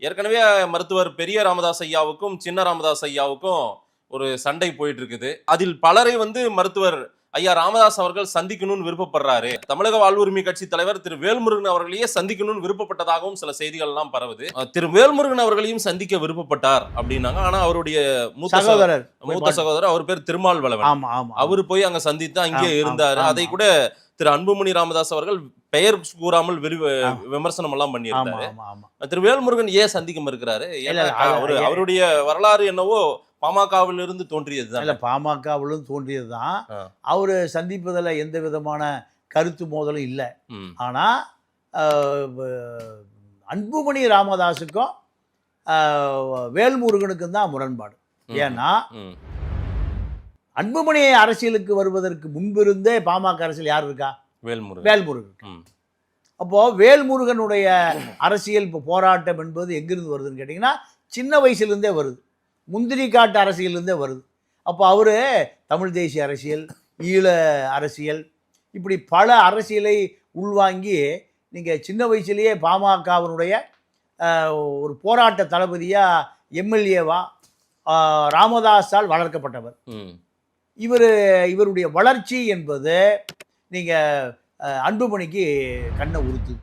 ஏற்கனவே மருத்துவர் பெரிய ராமதாஸ் ஐயாவுக்கும் சின்ன ராமதாஸ் ஐயாவுக்கும் ஒரு சண்டை போயிட்டு இருக்குது. அதில் பலரை மருத்துவர் ஐயா ராமதாஸ் அவர்கள் சந்திக்கணும்னு விருப்பப்படுறாரு. தமிழக வாழ்வுரிமை கட்சி தலைவர் திரு வேல்முருகன் அவர்களையே சந்திக்கணும்னு விருப்பப்பட்டதாகவும் சில செய்திகள் எல்லாம் பரவுது. திரு வேல்முருகன் அவர்களையும் சந்திக்க விருப்பப்பட்டார் அப்படின்னாங்க. ஆனா அவருடைய மூத்த சகோதரர் அவர் பேர் திருமால்வளவன், அவரு போய் அங்க சந்தித்து அங்கே இருந்தாரு. அதை கூட திரு அன்புமணி ராமதாஸ் அவர்கள் பெயர் கூறாமல் விமர்சனம் எல்லாம் பண்ணியிருந்தாரு. திரு வேல்முருகன் ஏன் சந்திக்க மறுக்கிறாரு? அவருடைய வரலாறு என்னவோ பாமகவிலிருந்து தோன்றியதுதான். இல்ல, பாமகவிலிருந்து தோன்றியதுதான். அவரு சந்திப்பதில் எந்த விதமான கருத்து மோதலும் இல்லை. ஆனா அன்புமணி ராமதாஸுக்கும் வேல்முருகனுக்கும் தான் முரண்பாடு. ஏன்னா அன்புமணி அரசியலுக்கு வருவதற்கு முன்பிருந்தே பாமக அரசியல் யார் இருக்கா? வேல்முருகன். அப்போ வேல்முருகனுடைய அரசியல் போராட்டம் என்பது எங்கிருந்து வருதுன்னு கேட்டீங்கன்னா சின்ன வயசுலேருந்தே வருது, முந்திரி காட்டு அரசியலிருந்தே வருது. அப்போ அவர் தமிழ் தேசிய அரசியல், ஈழ அரசியல், இப்படி பல அரசியலை உள்வாங்கி நீங்கள் சின்ன வயசுலேயே பாமகவினுடைய ஒரு போராட்ட தளபதியாக எம்எல்ஏவா ராமதாஸால் வளர்க்கப்பட்டவர். இவருடைய வளர்ச்சி என்பது நீங்கள் அன்புமணிக்கு கண்ணை உறுத்து.